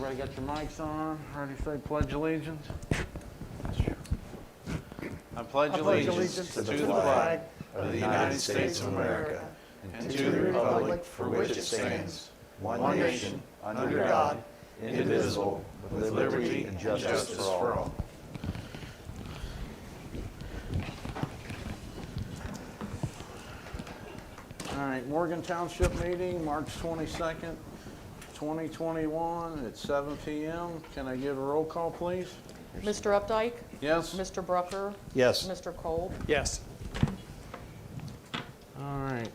Everybody got your mics on? Ready to say pledge allegiance? I pledge allegiance to the flag of the United States of America and to the republic for which it stands, one nation, under God, indivisible, with liberty and justice for all. All right, Morgan Township meeting, March 22nd, 2021 at 7 p.m. Can I get a roll call, please? Mr. Updike? Yes. Mr. Brucker? Yes. Mr. Cole? Yes. All right.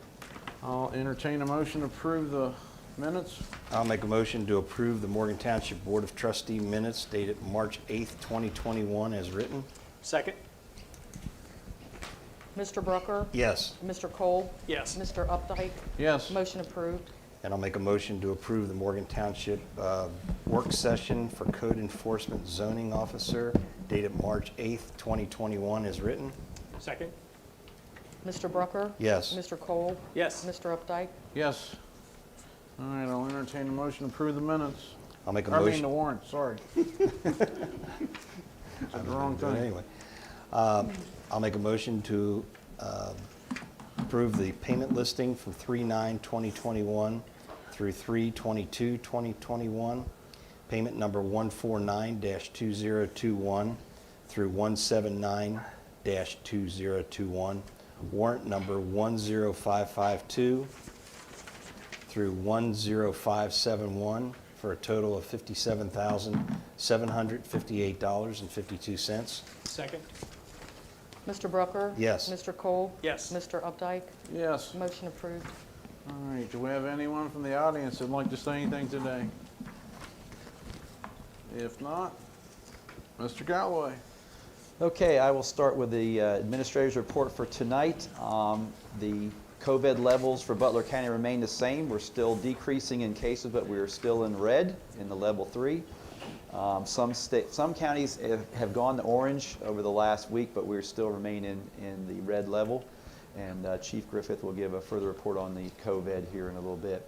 I'll entertain a motion to approve the minutes. I'll make a motion to approve the Morgan Township Board of Trustee minutes dated March 8th, 2021 as written. Second? Mr. Brucker? Yes. Mr. Cole? Yes. Mr. Updike? Yes. Motion approved. And I'll make a motion to approve the Morgan Township work session for Code Enforcement Zoning Officer dated March 8th, 2021 as written. Second? Mr. Brucker? Yes. Mr. Cole? Yes. Mr. Updike? Yes. All right, I'll entertain a motion to approve the minutes. I'll make a I mean motion. the warrant, sorry. Said the wrong thing. Anyway, I'll make a motion to approve the payment listing from 3/9/2021 through 3/22/2021. Payment number 149-2021 through 179-2021. Warrant number 10552 through 10571 for a total of $57,758.52. Second? Mr. Brucker? Yes. Mr. Cole? Yes. Mr. Updike? Yes. Motion approved. All right, do we have anyone from the audience that'd like to say anything today? If not, Mr. Galloway. Okay, I will start with the administrator's report for tonight. The COVID levels for Butler County remain the same. We're still decreasing in cases, but we're still in red in the level 3. Some counties have gone to orange over the last week, but we still remain in the red level. And Chief Griffith will give a further report on the COVID here in a little bit.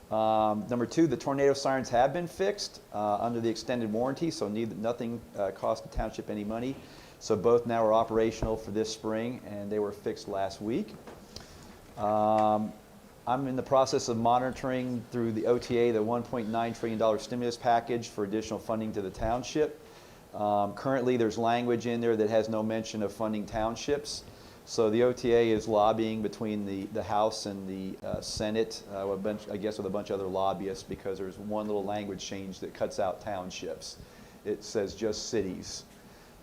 Number 2, the tornado sirens have been fixed under the extended warranty, so nothing cost the township any money. So both now are operational for this spring, and they were fixed last week. I'm in the process of monitoring through the OTA the $1.9 trillion stimulus package for additional funding to the township. Currently, there's language in there that has no mention of funding townships. So the OTA is lobbying between the House and the Senate, I guess with a bunch of other lobbyists, because there's one little language change that cuts out townships. It says just cities.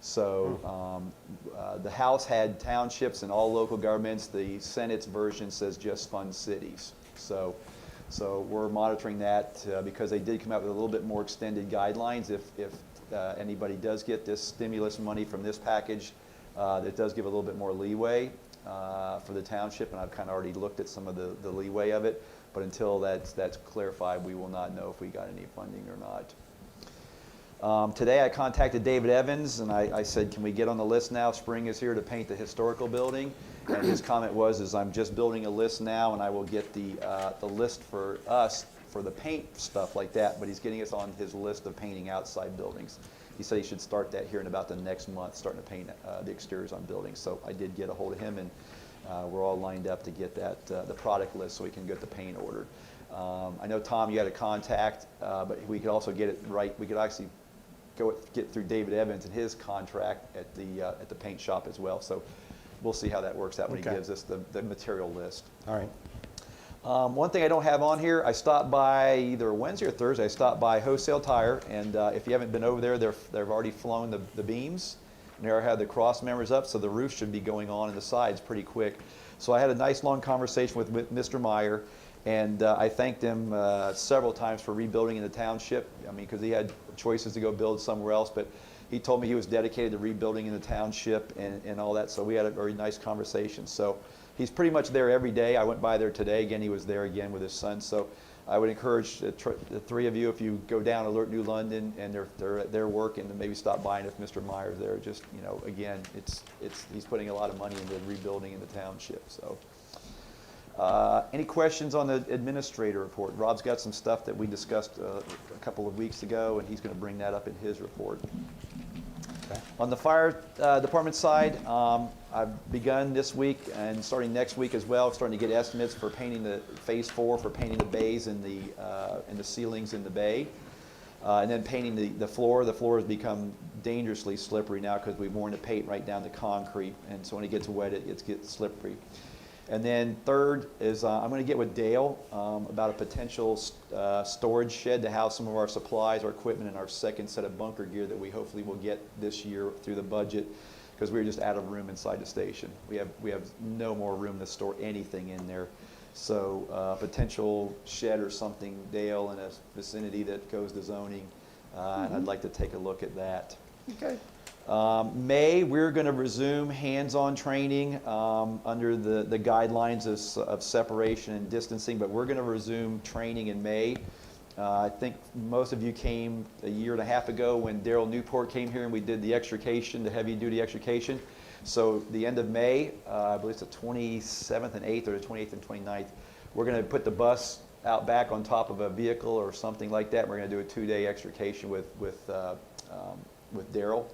So the House had townships and all local governments. The Senate's version says just fund cities. So we're monitoring that because they did come out with a little bit more extended guidelines. If anybody does get this stimulus money from this package, it does give a little bit more leeway for the township, and I've kind of already looked at some of the leeway of it. But until that's clarified, we will not know if we got any funding or not. Today I contacted David Evans and I said, can we get on the list now? Spring is here to paint the historical building. And his comment was, I'm just building a list now and I will get the list for us for the paint stuff like that, but he's getting us on his list of painting outside buildings. He said he should start that here in about the next month, starting to paint the exteriors on buildings. So I did get a hold of him, and we're all lined up to get that the product list so we can get the paint ordered. I know, Tom, you had a contact, but we could also get it right. We could actually get through David Evans and his contract at the paint shop as well. So we'll see how that works out when he gives us the material list. All right. One thing I don't have on here, I stopped by either Wednesday or Thursday. I stopped by Wholesale Tire, and if you haven't been over there, they've already flown the beams. And they already had the cross members up, so the roof should be going on in the sides pretty quick. So I had a nice long conversation with Mr. Meyer, and I thanked him several times for rebuilding in the township. I mean, because he had choices to go build somewhere else, but he told me he was dedicated to rebuilding in the township and all that. So we had a very nice conversation. So he's pretty much there every day. I went by there today. Again, he was there again with his son. So I would encourage the three of you, if you go down Alert New London and they're at their work, and maybe stop by, and if Mr. Meyer's there, just, you know, again, he's putting a lot of money into rebuilding in the township. So Any questions on the administrator report? Rob's got some stuff that we discussed a couple of weeks ago, and he's going to bring that up in his report. Okay. On the fire department side, I've begun this week and starting next week as well, starting to get estimates for painting the phase 4 for painting the bays and the ceilings in the bay. And then painting the floor. The floor has become dangerously slippery now because we've worn the paint right down to concrete, and so when it gets wet, it gets slippery. And then third is I'm going to get with Dale about a potential storage shed to house some of our supplies, our equipment, and our second set of bunker gear that we hopefully will get this year through the budget, because we're just out of room inside the station. We have no more room to store anything in there. So potential shed or something, Dale, in a vicinity that goes to zoning, and I'd like to take a look at that. Okay. May, we're going to resume hands-on training under the guidelines of separation and distancing, but we're going to resume training in May. I think most of you came a year and a half ago when Daryl Newport came here and we did the extrication, the heavy-duty extrication. So the end of May, I believe it's the 27th and 8th or the 28th and 29th, we're going to put the bus out back on top of a vehicle or something like that. We're going to do a 2-day extrication with Daryl.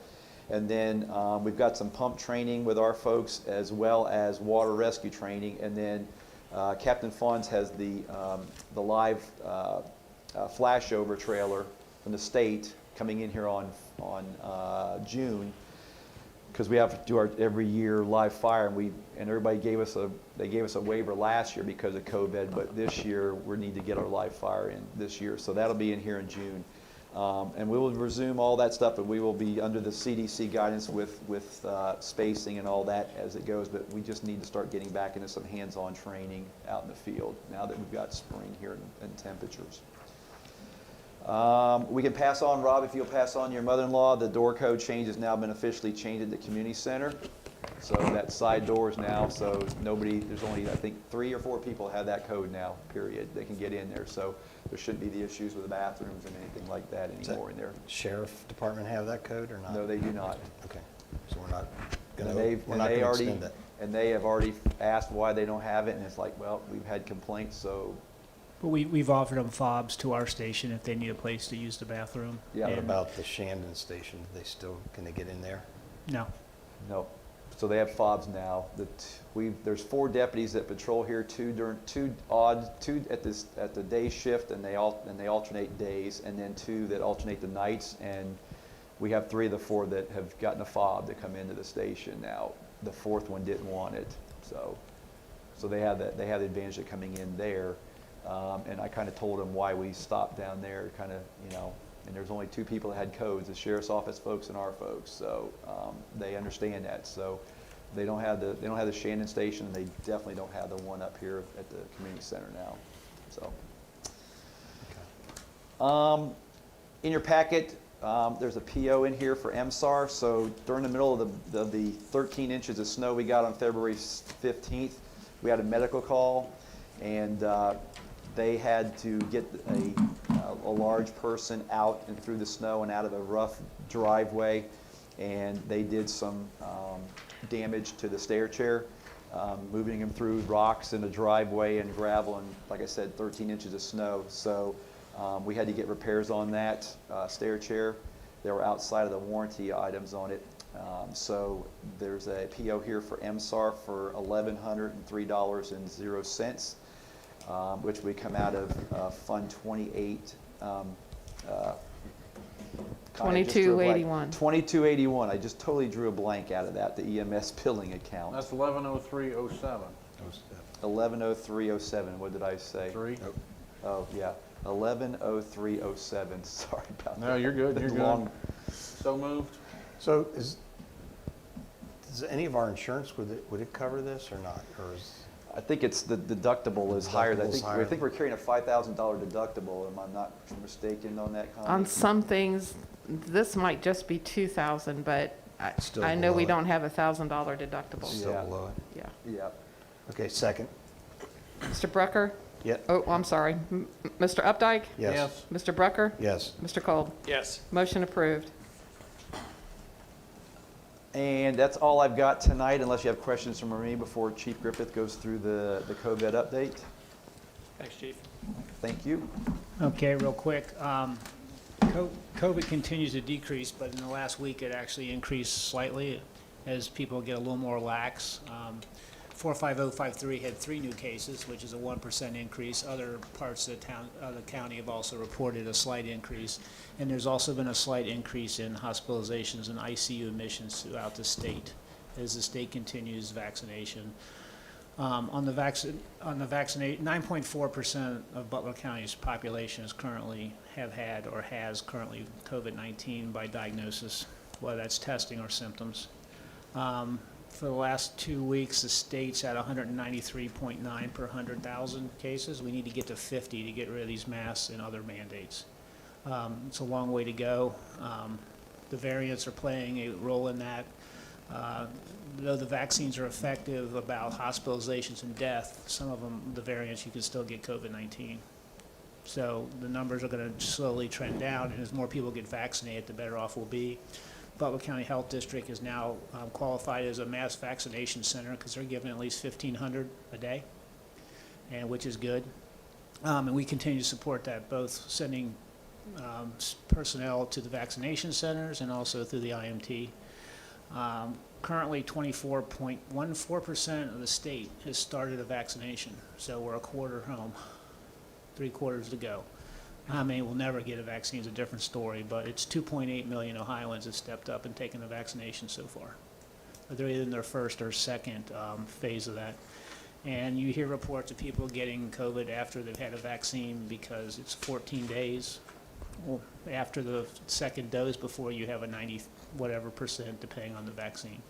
And then we've got some pump training with our folks as well as water rescue training. And then Captain Fonz has the live flashover trailer from the state coming in here on June, because we have to do our every year live fire, and everybody gave us a waiver last year because of COVID, but this year we need to get our live fire in this year, so that'll be in here in June. And we will resume all that stuff, and we will be under the CDC guidance with spacing and all that as it goes, but we just need to start getting back into some hands-on training out in the field now that we've got spring here and temperatures. We can pass on, Rob, if you'll pass on your mother-in-law, the door code change has now been officially changed at the community center. So that side door is now, so there's only, I think, 3 or 4 people have that code now, period. They can get in there, so there shouldn't be the issues with the bathrooms and anything like that anymore in there. Sheriff Department have that code or not? No, they do not. Okay, so we're not And going to extend that. And they have already asked why they don't have it, and it's like, well, we've had complaints, so. But we've offered them fobs to our station if they need a place to use the bathroom. Yeah. What And- about the Shandon station? Can they get in there? No. No. So they have fobs now. There's 4 deputies that patrol here, 2 at the day shift, and they alternate days, and then 2 that alternate the nights. And we have 3 of the 4 that have gotten a fob to come into the station now. The 4th one didn't want it, so they have the advantage of coming in there. And I kind of told them why we stopped down there, kind of, and there's only 2 people that had codes, the sheriff's office folks and our folks, so they understand that. So they don't have the Shannon station, and they definitely don't have the one up here at the community center now. So, in your packet, there's a PO in here for MSAR. So during the middle of the 13 inches of snow we got on February 15th, we had a medical call, and they had to get a large person out and through the snow and out of a rough driveway, and they did some damage to the stair chair, moving them through rocks in the driveway and gravel, and like I said, 13 inches of snow. So we had to get repairs on that stair chair. They were outside of the warranty items on it. So there's a PO here for MSAR for $1,103.00, which would come out of Fund 28. 2281. 2281. I just totally drew a blank out of that, the EMS billing account. That's 110307. 110307. What did I say? 3? Nope. Oh, yeah. 110307. Sorry about that. No, you're good, you're Long- good. So moved? So does any of our insurance, would it cover this or not? Or is, I think it's the deductible is higher. Deductible's I higher. think we're carrying a $5,000 deductible. Am I not mistaken on that, Connie? On some things, this might just be 2,000, but Still I know we below it. don't have a $1,000 deductible. still Yeah. below it? Yeah. Yeah. Okay, second. Mr. Brucker? Yep. Oh, I'm sorry. Mr. Updike? Yes. Mr. Brucker? Yes. Mr. Kolb? Yes. Motion approved. And that's all I've got tonight, unless you have questions from me before Chief Griffith goes through the COVID update. Thanks, Chief. Thank you. Okay, real quick. COVID continues to decrease, but in the last week it actually increased slightly as people get a little more lax. 45053 had 3 new cases, which is a 1% increase. Other parts of the county have also reported a slight increase. And there's also been a slight increase in hospitalizations and ICU admissions throughout the state as the state continues vaccination. On the vaccinate, 9.4% of Butler County's population is currently have had or has currently COVID-19 by diagnosis, whether that's testing or symptoms. For the last 2 weeks, the state's at 193.9 per 100,000 cases. We need to get to 50 to get rid of these masks and other mandates. It's a long way to go. The variants are playing a role in that. Though the vaccines are effective about hospitalizations and death, some of them, the variants, you can still get COVID-19. So the numbers are going to slowly trend down, and as more people get vaccinated, the better off we'll be. Butler County Health District is now qualified as a mass vaccination center because they're giving at least 1,500 a day, and which is good. And we continue to support that, both sending personnel to the vaccination centers and also through the IMT. Currently, 24.14% of the state has started a vaccination, so we're a quarter home, 3 quarters to go. How many will never get a vaccine is a different story, but it's 2.8 million Ohioans have stepped up and taken the vaccination so far. They're either in their first or second phase of that. And you hear reports of people getting COVID after they've had a vaccine because it's 14 days after the second dose before you have a 90 whatever percent, depending on the vaccine.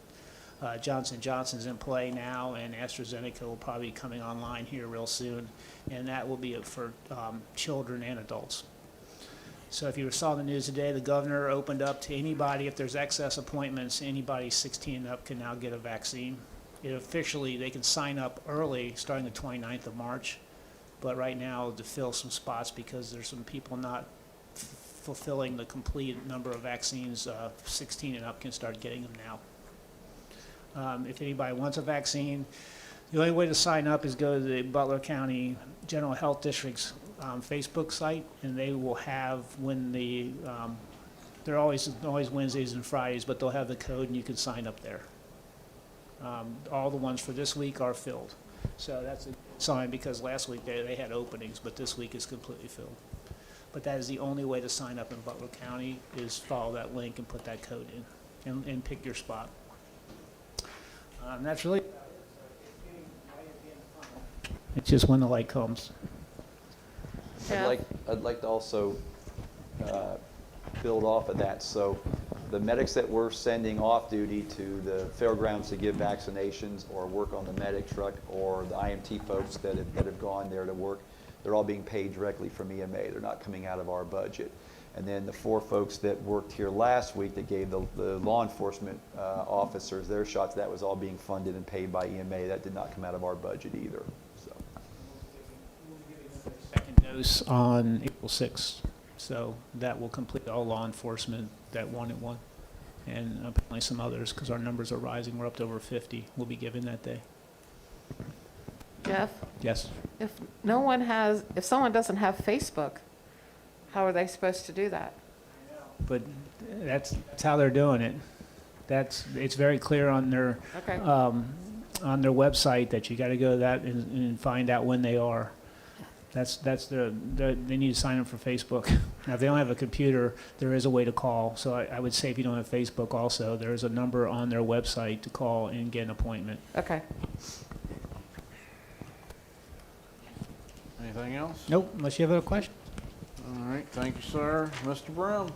Johnson & Johnson's in play now, and AstraZeneca will probably be coming online here real soon, and that will be for children and adults. So if you saw the news today, the governor opened up to anybody, if there's excess appointments, anybody 16 and up can now get a vaccine. They can sign up early, starting the 29th of March, but right now to fill some spots because there's some people not fulfilling the complete number of vaccines, 16 and up can start getting them now. If anybody wants a vaccine, the only way to sign up is go to the Butler County General Health District's Facebook site, and they will have they're always Wednesdays and Fridays, but they'll have the code and you can sign up there. All the ones for this week are filled. So that's a sign because last week they had openings, but this week is completely filled. But that is the only way to sign up in Butler County is follow that link and put that code in and pick your spot. That's really it's just when the light comes. Yeah. I'd like to also build off of that. So the medics that we're sending off duty to the fairgrounds to give vaccinations or work on the medic truck, or the IMT folks that have gone there to work, they're all being paid directly from EMA. They're not coming out of our budget. And then the 4 folks that worked here last week that gave the law enforcement officers their shots, that was all being funded and paid by EMA. That did not come out of our budget either. So. Second dose on April 6th. So that will complete all law enforcement that wanted one. And apparently some others, because our numbers are rising. We're up to over 50 we'll be given that day. Jeff, Yes. if someone doesn't have Facebook, how are they supposed to do that? But that's how they're doing it. It's very clear on their Okay. on their website that you got to go to that and find out when they are. They need to sign up for Facebook. Now, if they don't have a computer, there is a way to call. So I would say if you don't have Facebook also, there is a number on their website to call and get an appointment. Okay. Anything else? Nope, unless you have a question. All right, thank you, sir. Mr. Brown?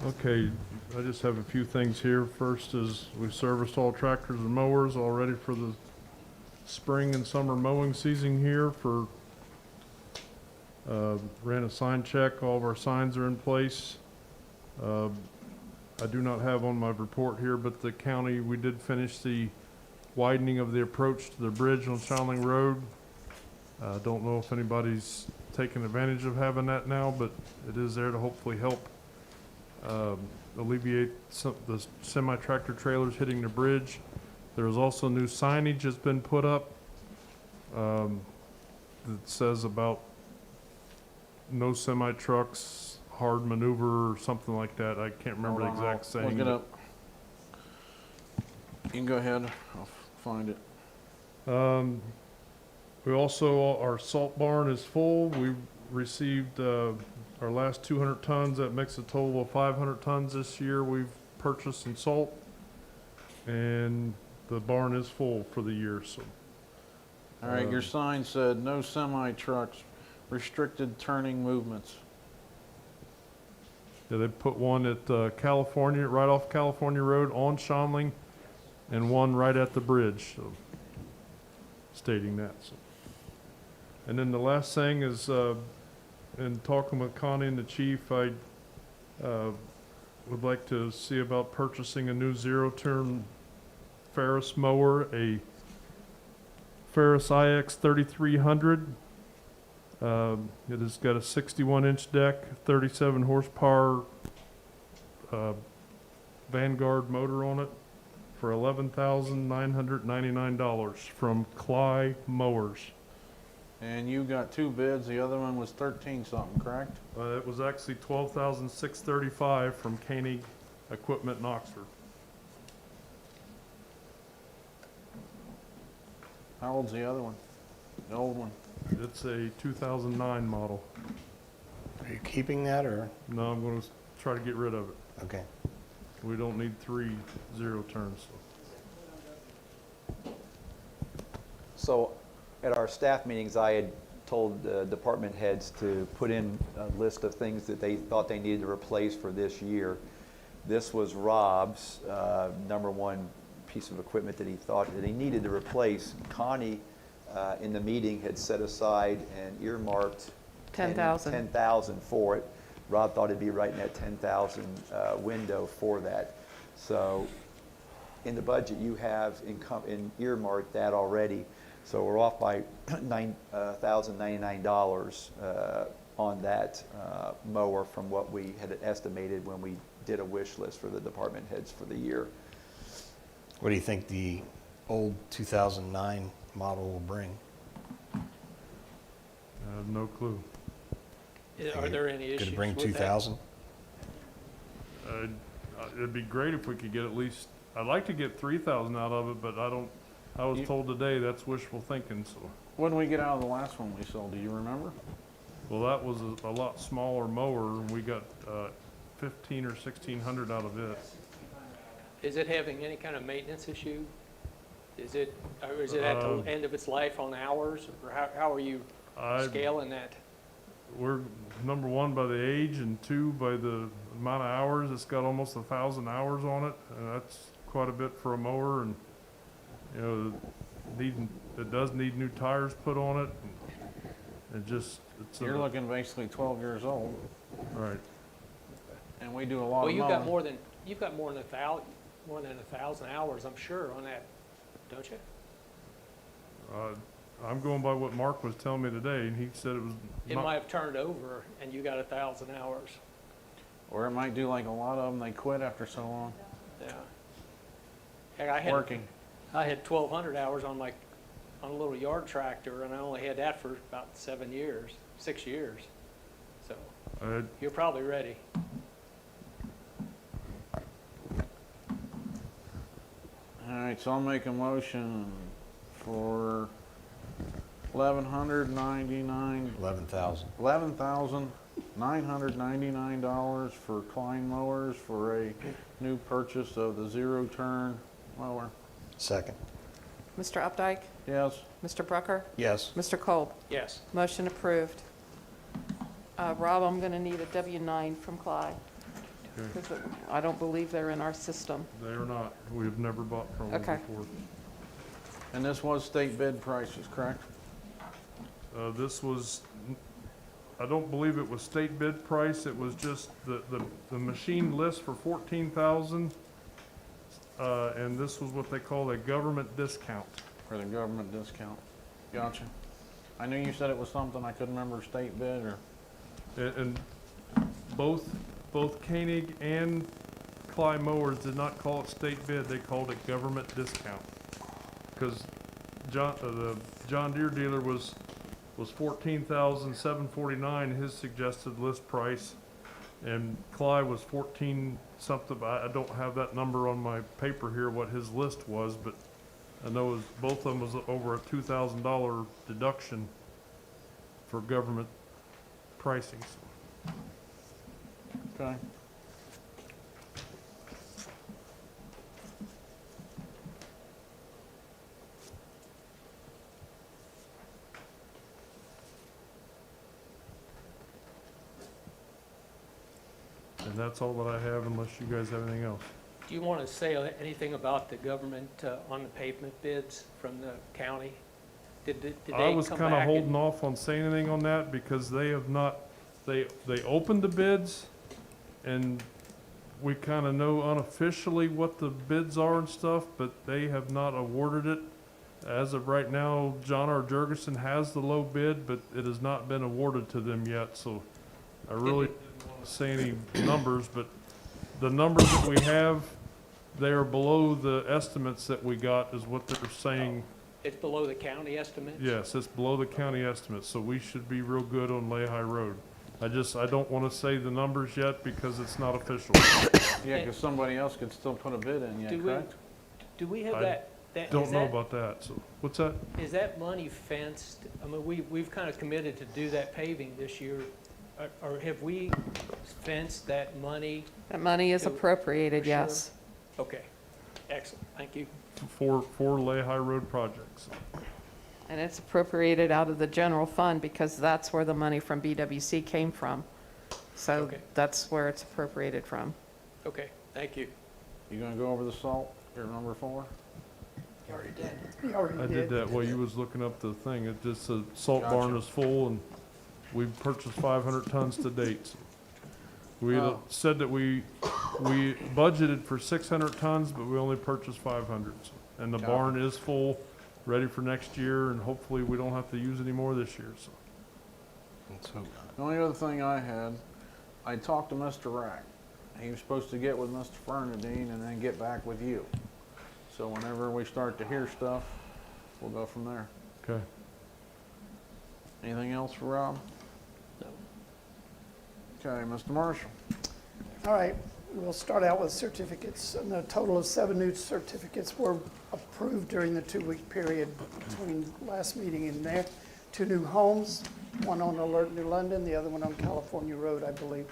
Okay, I just have a few things here. First is we serviced all tractors and mowers all ready for the spring and summer mowing season here. Ran a sign check. All of our signs are in place. I do not have on my report here, but the county, we did finish the widening of the approach to the bridge on Chowling Road. Don't know if anybody's taking advantage of having that now, but it is there to hopefully help alleviate the semi-tractor trailers hitting the bridge. There is also new signage that's been put up that says about no semi-trucks, hard maneuver, or something like that. I can't remember the exact saying. Look it up. You can go ahead, I'll find it. We also, our salt barn is full. We received our last 200 tons. That makes a total of 500 tons this year we've purchased in salt. And the barn is full for the year, so. All right, your sign said no semi-trucks, restricted turning movements. Yeah, they put one at California, right off California Road on Schaumling, and one right at the bridge, so stating that. So. And then the last thing is, in talking with Connie and the chief, I would like to see about purchasing a new zero-turn Ferris mower, a Ferris IX 3300. It has got a 61-inch deck, 37 horsepower Vanguard motor on it for $11,999 from Cly Mowers. And you got 2 bids, the other one was 13 something, correct? It was actually $12,635 from Koenig Equipment in Oxford. How old's the other one? The old one? It's a 2009 model. Are you keeping that, or? No, I'm going to try to get rid of it. Okay. We don't need 3 zero turns. So at our staff meetings, I had told department heads to put in a list of things that they thought they needed to replace for this year. This was Rob's #1 piece of equipment that he thought that he needed to replace. Connie in the meeting had set aside and earmarked 10,000. 10,000 for it. Rob thought it'd be right in that 10,000 window for that. So in the budget, you have in earmarked that already. So we're off by $9,099 on that mower from what we had estimated when we did a wish list for the department heads for the year. What do you think the old 2009 model will bring? I have no clue. Are there any issues Could it bring with that? 2,000? It'd be great if we could get at least, I'd like to get 3,000 out of it, but I was told today that's wishful thinking, so. What did we get out of the last one we sold, do you remember? Well, that was a lot smaller mower, and we got 1,500 or 1,600 out of it. Is it having any kind of maintenance issue? Is it at the end of its life on hours, or how are you scaling that? We're #1 by the age, and 2 by the amount of hours. It's got almost 1,000 hours on it, and that's quite a bit for a mower. And you know, it does need new tires put on it. And it's You're looking basically 12 years old, right. and we do a lot Well, of you've got mowing. more than 1,000 hours, I'm sure, on that, don't you? I'm going by what Mark was telling me today, and he said it was It might have turned over, and you got 1,000 hours. Or it might do like a lot of them, they quit after so long Yeah. Heck, working. I had 1,200 hours on a little yard tractor, and I only had that for about 6 years. So you're probably ready. All right, so I'll make a motion for $11,999 for Klein mowers for a new purchase of the zero-turn mower. Second. Mr. Updike? Yes. Mr. Brucker? Yes. Mr. Kolb? Yes. Motion approved. Rob, I'm going to need a W-9 from Clyde, Okay. because I don't believe they're in our system. They are not. We've never bought from them Okay. before. And this was state bid prices, correct? This was, I don't believe it was state bid price. It was just the machine list for 14,000. And this was what they call a government discount. For the government discount. Gotcha. I knew you said it was something, I couldn't remember state bid or. And both Koenig and Clyde Mowers did not call it state bid, they called it government discount. Because the John Deere dealer was $14,749, his suggested list price, and Clyde was 14 something. I don't have that number on my paper here, what his list was, but I know it was, both of them was over a $2,000 deduction for government pricing. So. Okay. And that's all that I have unless you guys have anything else. Do you want to say anything about the government on the pavement bids from the county? Did they come back? I was kind of holding off on saying anything on that because they have not, they opened the bids and we kind of know unofficially what the bids are and stuff, but they have not awarded it. As of right now, John R. Jurgensen has the low bid, but it has not been awarded to them yet, so I really didn't want to say any numbers, but the numbers that we have, they are below the estimates that we got, is what they're saying. It's below the county estimates? Yes, it's below the county estimates, so we should be real good on Lehigh Road. I don't want to say the numbers yet because it's not official. Yeah, because somebody else could still put a bid in yet, correct? Do we have I that? Don't know about that, so, what's that? Is that money fenced? I mean, we've kind of committed to do that paving this year. Or have we fenced that money? That money is To- appropriated, for sure? yes. Okay, excellent, thank you. For Lehigh Road projects. And it's appropriated out of the general fund because that's where the money from BWC came from. So Okay. that's where it's appropriated from. Okay, thank you. You gonna go over the salt, your number 4? I did that while you was looking up the thing. It just said salt barn Gotcha. is full and we've purchased 500 tons to date. So we had Oh. said that we budgeted for 600 tons, but we only purchased 500. So. And the Copy. barn is full, ready for next year, and hopefully we don't have to use any more this year. So. Let's hope not. The only other thing I had, I talked to Mr. Rack. He was supposed to get with Mr. Fernandine and then get back with you. So whenever we start to hear stuff, we'll go from there. Okay. Anything else for Rob? No. Okay, Mr. Marshall. All right, we'll start out with certificates. And a total of 7 new certificates were approved during the 2-week period between last meeting and there. 2 new homes, one on Alert New London, the other one on California Road, I believe.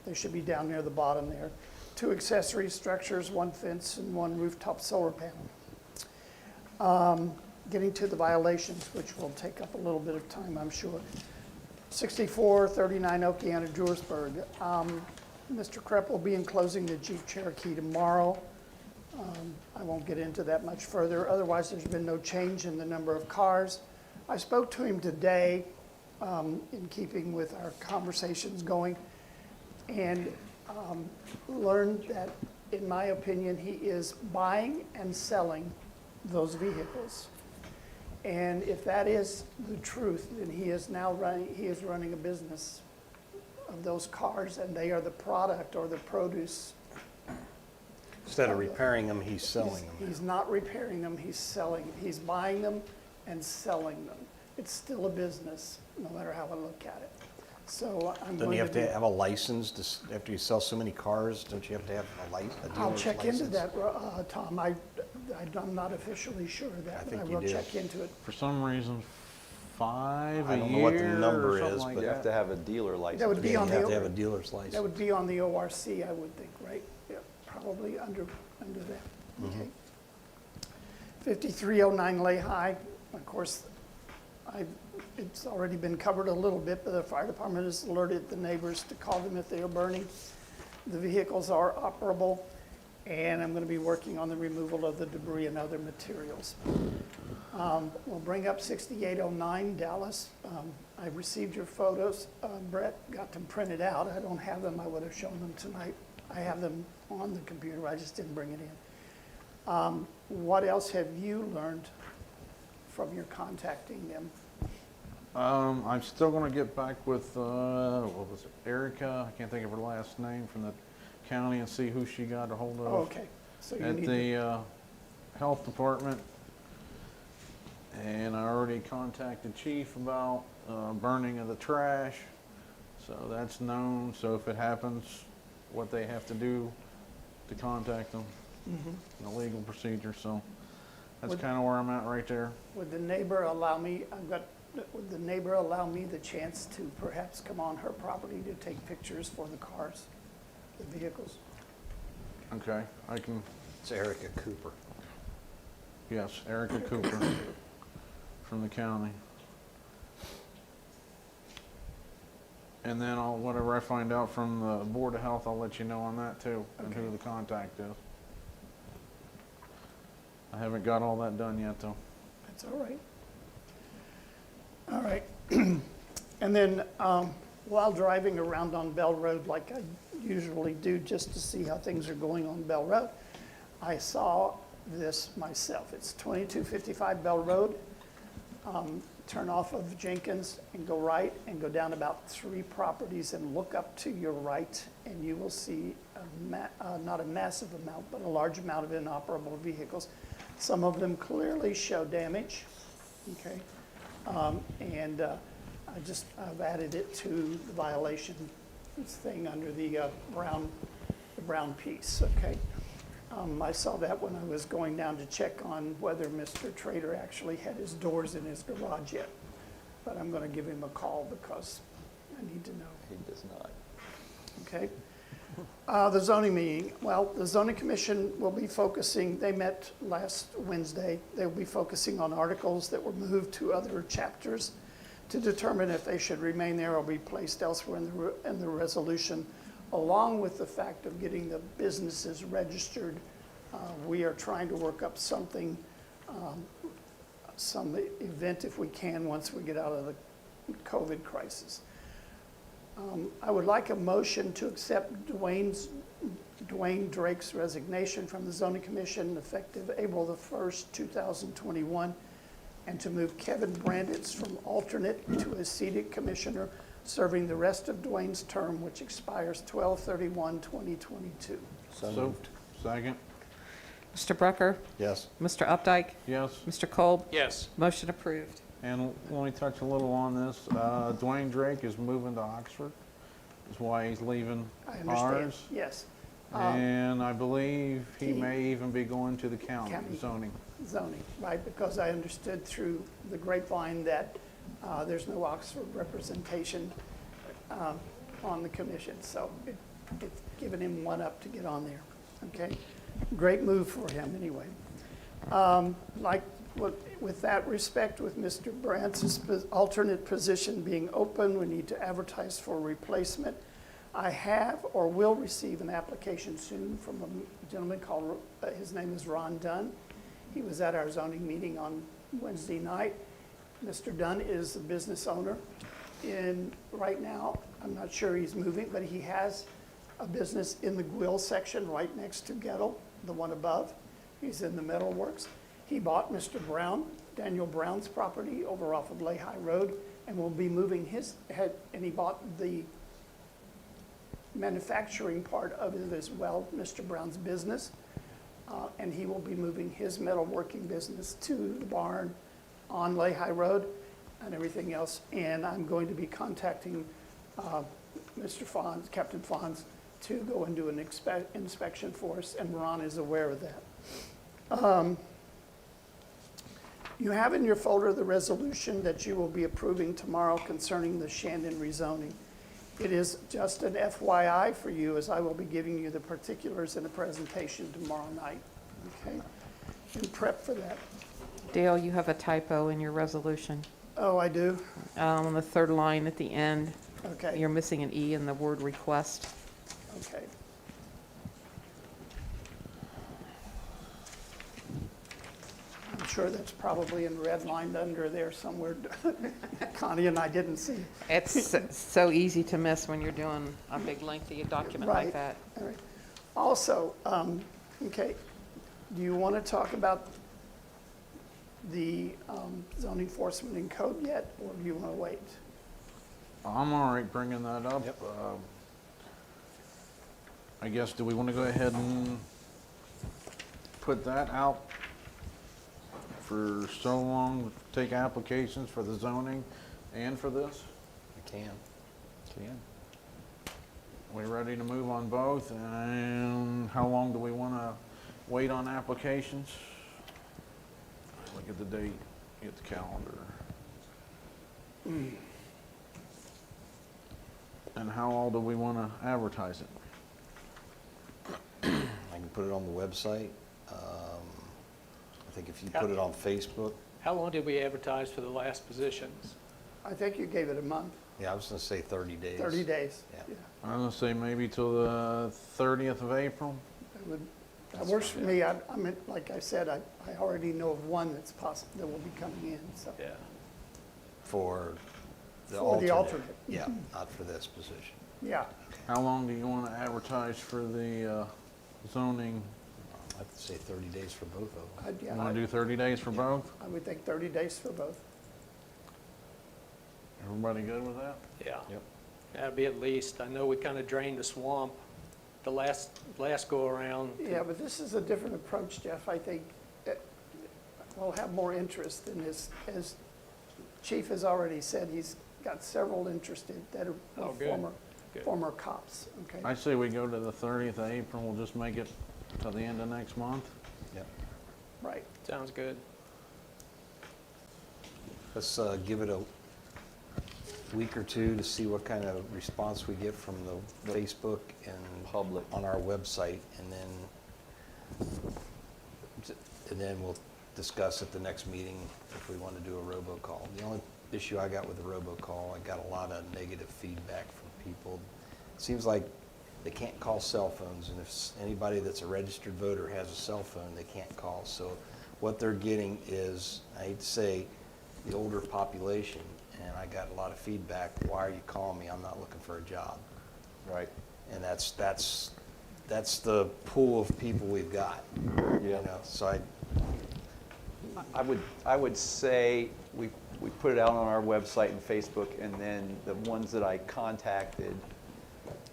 They should be down near the bottom there. 2 accessory structures, 1 fence, and 1 rooftop solar panel. Getting to the violations, which will take up a little bit of time, I'm sure. 6439 Okeana, Jurisburg. Mr. Krepp will be enclosing the Jeep Cherokee tomorrow. I won't get into that much further. Otherwise, there's been no change in the number of cars. I spoke to him today in keeping with our conversations going and learned that, in my opinion, he is buying and selling those vehicles. And if that is the truth, then he is running a business of those cars, and they are the product or the produce. Instead of repairing them, he's selling them. He's not repairing them, he's selling. He's buying them and selling them. It's still a business, no matter how I look at it. So I'm Doesn't going he have to to have a license after you sell so many cars? Don't you have to have a dealer's license? I'll check into that, Tom. I'm not officially sure of that, but think I you will do. check into it. For some reason, 5 I a don't know what the year number or something is, like but- You have to have a dealer license. That would be You on have to have a the, dealer's license. that would be on the ORC, I would think, right? Yeah, probably under that. Okay. 5309 Lehigh, of course, it's already been covered a little bit, but the fire department has alerted the neighbors to call them if they are burning. The vehicles are operable, and I'm going to be working on the removal of the debris and other materials. We'll bring up 6809 Dallas. I received your photos. Brett got them printed out. I don't have them. I would have shown them tonight. I have them on the computer. I just didn't bring it in. What else have you learned from your contacting them? I'm still gonna get back with, what was it, Erica, I can't think of her last name, from the county, and see who she got a hold of. Oh, okay. So you At need to, the health department. And I already contacted chief about burning of the trash. So that's known. So if it happens, what they have to do to contact them, the legal procedure. So that's Would- kind of where I'm at right there. would the neighbor allow me, would the neighbor allow me the chance to perhaps come on her property to take pictures for the cars, the vehicles? Okay, I can, It's Erica Cooper. yes, Erica Cooper from the county. And then whatever I find out from the Board of Health, I'll let you know on that too, and who Okay. the contact is. I haven't got all that done yet though. That's all right. All right. And then while driving around on Bell Road, like I usually do, just to see how things are going on Bell Road, I saw this myself. It's 2255 Bell Road. Turn off of Jenkins and go right and go down about 3 properties and look up to your right, and you will see not a massive amount, but a large amount of inoperable vehicles. Some of them clearly show damage, okay? I've added it to the violation thing under the brown piece, okay? I saw that when I was going down to check on whether Mr. Trader actually had his doors in his garage yet. But I'm gonna give him a call because I need to know, He does not. okay? The zoning meeting, well, the zoning commission will be focusing, they met last Wednesday. They'll be focusing on articles that were moved to other chapters to determine if they should remain there or be placed elsewhere in the resolution, along with the fact of getting the businesses registered. We are trying to work up something, some event if we can, once we get out of the COVID crisis. I would like a motion to accept Dwayne Drake's resignation from the zoning commission effective April the 1st, 2021, and to move Kevin Branditz from alternate to a seated commissioner, serving the rest of Dwayne's term, which expires 12/31/2022. So moved. Second, Mr. Brucker, Yes. Mr. Updike, yes. Mr. Kolb, Yes. motion approved. And let me touch a little on this. Dwayne Drake is moving to Oxford. That's why he's leaving I understand, ours. yes. And I believe he he- may even be going to the county County. zoning. Zoning, right, because I understood through the grapevine that there's no Oxford representation on the commission, so it's given him one up to get on there, okay? Great move for him, anyway. With that respect, with Mr. Brantz's alternate position being open, we need to advertise for a replacement. I have or will receive an application soon from a gentleman called, his name is Ron Dunn. He was at our zoning meeting on Wednesday night. Mr. Dunn is a business owner right now, I'm not sure he's moving, but he has a business in the Gwill section right next to Gettle, the one above. He's in the metalworks. He bought Mr. Brown, Daniel Brown's property over off of Lehigh Road, and will be moving and he bought the manufacturing part of it as well, Mr. Brown's business. And he will be moving his metalworking business to the barn on Lehigh Road and everything else. And I'm going to be contacting Mr. Fonz, Captain Fonz, to go and do an inspection for us, and Ron is aware of that. You have in your folder the resolution that you will be approving tomorrow concerning the Shandon rezoning. It is just an FYI for you, as I will be giving you the particulars in a presentation tomorrow night, okay? And prep for that. Dale, you have a typo in your resolution. Oh, I do? On the third line at the end, Okay, you're missing an E in the word request. okay. I'm sure that's probably in red lined under there somewhere. Connie and I didn't see. It's so easy to miss when you're doing a big lengthy document Right. like that. All right. Also, okay, do you want to talk about the zoning enforcement and code yet, or do you want to wait? I'm all right bringing that up. Yep. I guess, do we want to go ahead and put that out for so long, take applications for the zoning and for this? I can. We ready to move on both? And how long do we want to wait on applications? Look at the date, get the calendar. And how all do we want to advertise it? I can put it on the website. I think if you put it on Facebook, How long did we advertise for the last positions? I think you gave it a month, yeah, I was gonna say 30 days. 30 days. Yeah. I'm gonna say maybe till the 30th of April. That works for me. I mean, like I said, I already know of one that's possible, that will be coming in, so. Yeah. For the For the alternate. alternate. Yeah, not for this position. Yeah, How long do you want to advertise for the zoning? I'd say 30 days for both of them. You want to do 30 days for both? I would think 30 days for both. Everybody good with that? Yeah. Yep. That'd be at least, I know we kind of drained the swamp the last go-around. Yeah, but this is a different approach, Jeff. I think we'll have more interest in this. As Chief has already said, he's got several interested that are Oh, good. Good. former cops, okay? I say we go to the 30th of April, we'll just make it till the end of next month. Yep. Right. Sounds good. Let's give it a week or two to see what kind of response we get from the Facebook and Public. on our website, and then we'll discuss at the next meeting if we want to do a robocall. The only issue I got with the robocall, I got a lot of negative feedback from people. It seems like they can't call cell phones, and if anybody that's a registered voter has a cell phone, they can't call. So what they're getting is, I hate to say, the older population, and I got a lot of feedback, why are you calling me? I'm not looking for a job. Right. And that's the pool of people we've got. You Yeah. know, so I would say we put it out on our website and Facebook, and then the ones that I contacted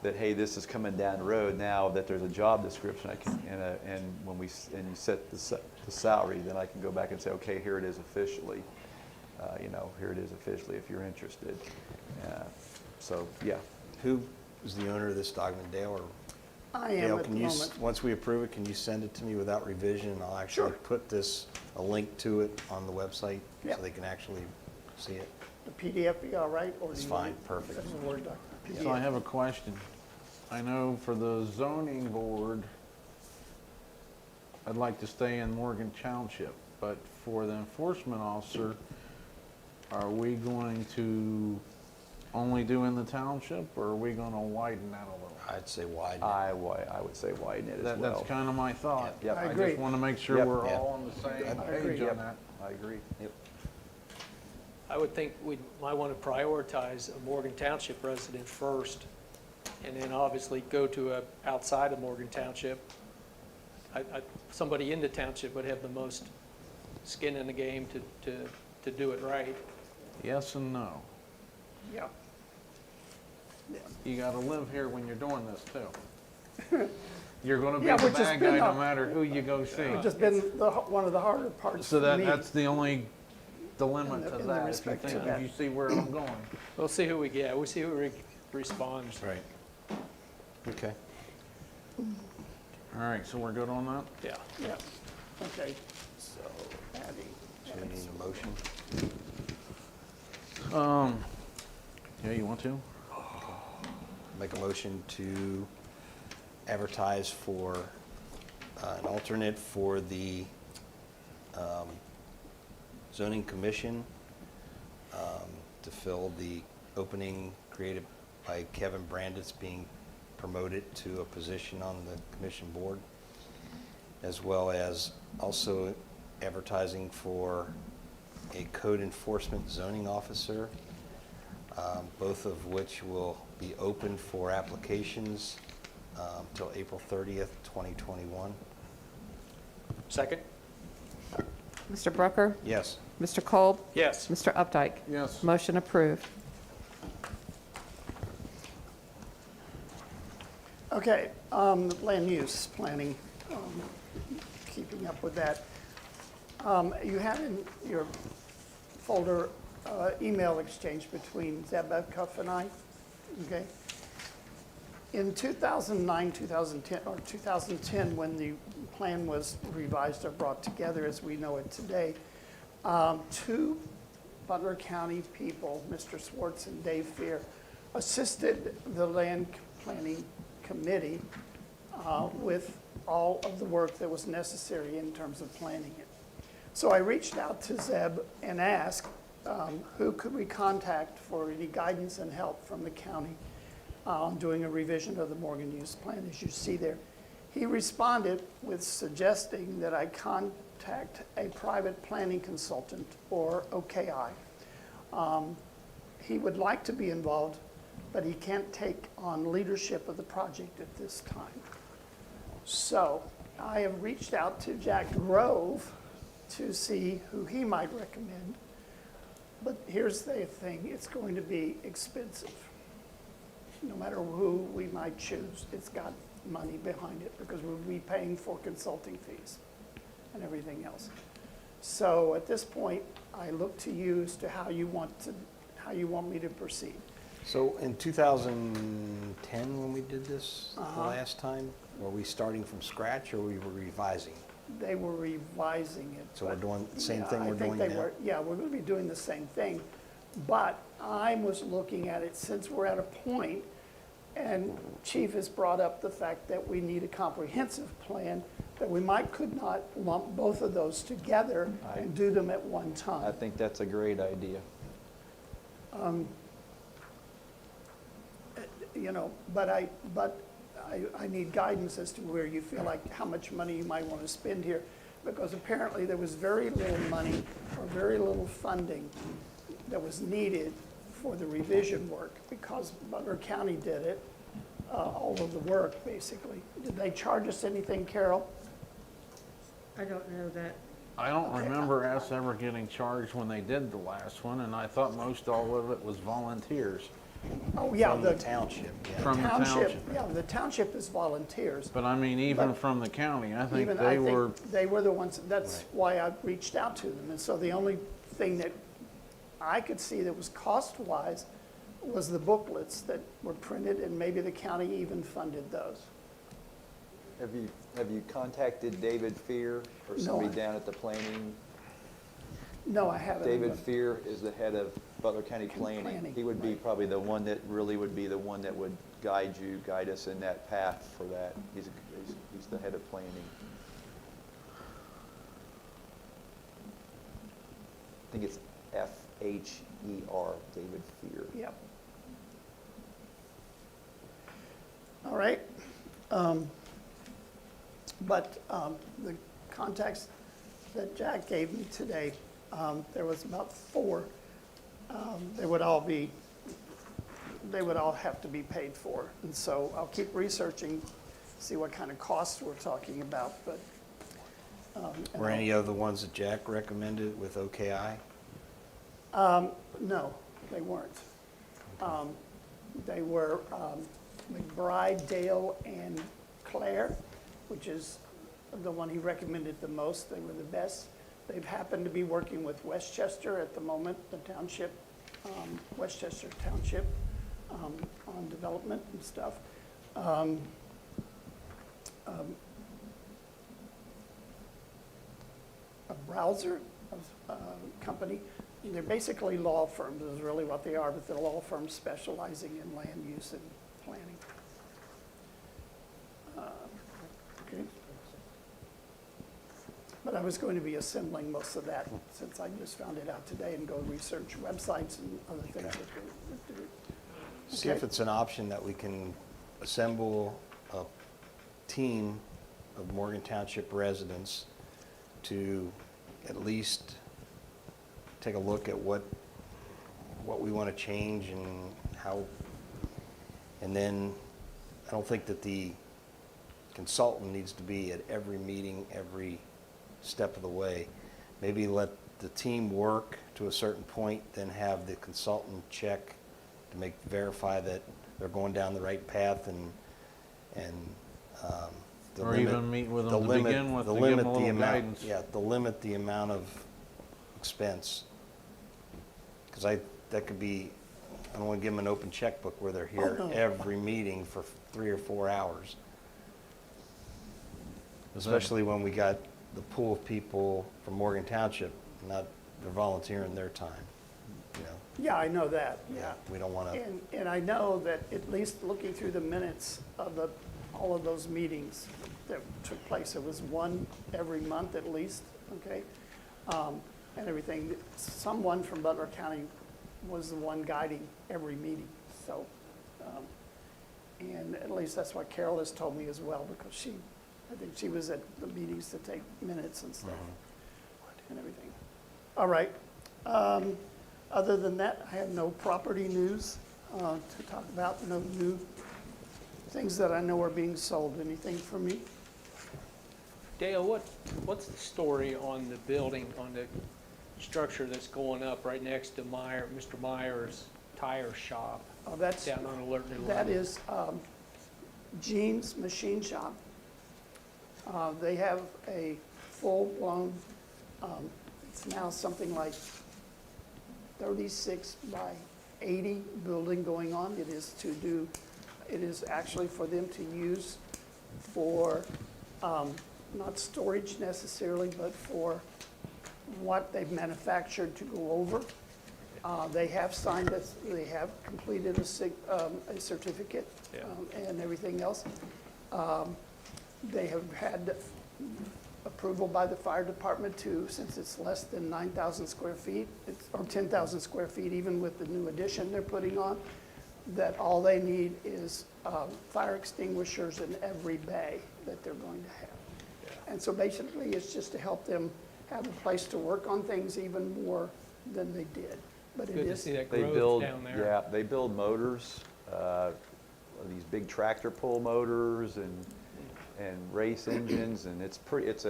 that, hey, this is coming down the road now, that there's a job description, I can, and when you set the salary, then I can go back and say, okay, here it is officially. Here it is officially if you're interested. So, yeah. who is the owner of this document, Dale or? I am Dale, at the can you, moment. once we approve it, can you send it to me without revision? And I'll actually Sure. put a link to it on the website Yeah. so they can actually see it. The PDF be all right? Or do It's you want fine, it perfect. as a Word document? So I have a question. I know for the zoning board, I'd like to stay in Morgan Township, but for the enforcement officer, are we going to only do in the township, or are we going to widen that a little? I'd say widen it. I would say widen it as That's well. kind of my thought. Yep. I I agree. just want to make sure Yep. we're Yeah. all on the same I agree. page on Yep. that. I agree. Yep. I would think we might want to prioritize a Morgan Township resident first, and then obviously go to outside of Morgan Township. Somebody in the township would have the most skin in the game to do it right. Yes and no. Yeah. You got to live here when you're doing this too. You're going to be Yeah, the which has bad been guy no a- matter who you go see. It's just been one of the harder parts So for me. that's the only dilemma In the- to in the that, if you respect think, to if that. you see where I'm going. We'll see who we get. We'll see who responds. Right. Okay. All right, so we're good on that? Yeah. Yeah, okay, so adding. So we need a motion. Yeah, you want to? Make a motion to advertise for an alternate for the zoning commission to fill the opening created by Kevin Branditz being promoted to a position on the commission board, as well as also advertising for a code enforcement zoning officer, both of which will be open for applications till April 30th, 2021. Second? Mr. Brucker? Yes. Mr. Kolb? Yes. Mr. Updike? Yes. Motion approved. Okay, land use planning, keeping up with that. You have in your folder email exchange between Zeb Edcuff and I, okay? In 2009, 2010, or 2010, when the plan was revised or brought together as we know it today, two Butler County people, Mr. Swartz and Dave Fear, assisted the land planning committee with all of the work that was necessary in terms of planning it. So I reached out to Zeb and asked, who could we contact for any guidance and help from the county on doing a revision of the Morgan Use Plan, as you see there. He responded with suggesting that I contact a private planning consultant, or OKI. He would like to be involved, but he can't take on leadership of the project at this time. So I have reached out to Jack Grove to see who he might recommend. But here's the thing, it's going to be expensive. No matter who we might choose, it's got money behind it because we'll be paying for consulting fees and everything else. So at this point, I look to you as to how you want me to proceed. So in 2010, when we did this the last time, were we starting from scratch or we were revising? They were revising it. So we're but, doing the same yeah, thing I we're think doing they now? were. Yeah, we're going to be doing the same thing. But I was looking at it since we're at a point, and Chief has brought up the fact that we need a comprehensive plan, that we could not lump both of those together and do them at one I time. think that's a great idea. You know, but I need guidance as to where you feel like, how much money you might want to spend here, because apparently there was very little money or very little funding that was needed for the revision work, because Butler County did it, all of the work, basically. Did they charge us anything, Carol? I don't know that. I don't Okay. remember us ever getting charged when they did the last one, and I thought most all of it was volunteers Oh, yeah, From the township, yeah. from the township. Yeah, the township is volunteers. But I mean, even But from the county, I think Even, they were, they were the ones, that's Right. why I reached out to them. And so the only thing that I could see that was cost-wise was the booklets that were printed, and maybe the county even funded those. Have you contacted David Fear or No, somebody I- down at the planning? No, I haven't. David Fear is the head of Butler County Planning. Planning, He would be right. probably the one that really would be the one that would guide us in that path for that. He's the head of planning. I think it's F-H-E-R, David Fear. Yep. All right. But the contacts that Jack gave me today, there was about 4. They would all have to be paid for. And so I'll keep researching, see what kind of costs we're talking about, but. and Were any of the ones that Jack recommended with OKI? No, they weren't. They were McBride, Dale, and Claire, which is the one he recommended the most. They were the best. They've happened to be working with Westchester at the moment, the township, Westchester Township, on development and stuff. A browser company. They're basically law firms is really what they are, but they're law firms specializing in land use and planning. Okay. But I was going to be assembling most of that since I just found it out today and go research websites and other things that they do. See if Okay. it's an option that we can assemble a team of Morgan Township residents to at least take a look at what we want to change and how, and then I don't think that the consultant needs to be at every meeting, every step of the way. maybe let the team work to a certain point, then have the consultant check to verify that they're going down the right path and the Or limit- even meet with the them to limit- begin with, the to give them limit a the little amount- guidance. Yeah, to limit the amount of expense. Because that could be, I don't want to give them an open checkbook where they're here no. every meeting for 3 or 4 hours. Especially when we got the pool of people from Morgan Township, they're volunteering their time, you know. Yeah, I know that, yeah. We don't want to, And I know that at least looking through the minutes of all of those meetings that took place, there was one every month at least, okay? And everything, someone from Butler County was the one guiding every meeting, so. And at least that's what Carol has told me as well, because I think she was at the meetings to take minutes and stuff and everything. All right. Other than that, I have no property news to talk about, no new things that I know are being sold. Anything for me? Dale, what's the story on the building, on the structure that's going up right next to Mr. Meyer's tire shop Oh, that's, down on Alert New that Line? is Gene's Machine Shop. They have a full-blown, it's now something like 36 by 80 building going on. It is actually for them to use for, not storage necessarily, but for what they've manufactured to go over. They have signed this, they have completed a certificate Yeah. and everything else. They have had approval by the fire department to, since it's less than 9,000 square feet, or 10,000 square feet, even with the new addition they're putting on, that all they need is fire extinguishers in every bay that they're going to have. And so basically, it's just to help them have a place to work on things even more than they did. But it Good to is, see that They growth build, down there. yeah, they build motors, these big tractor pull motors and race engines, and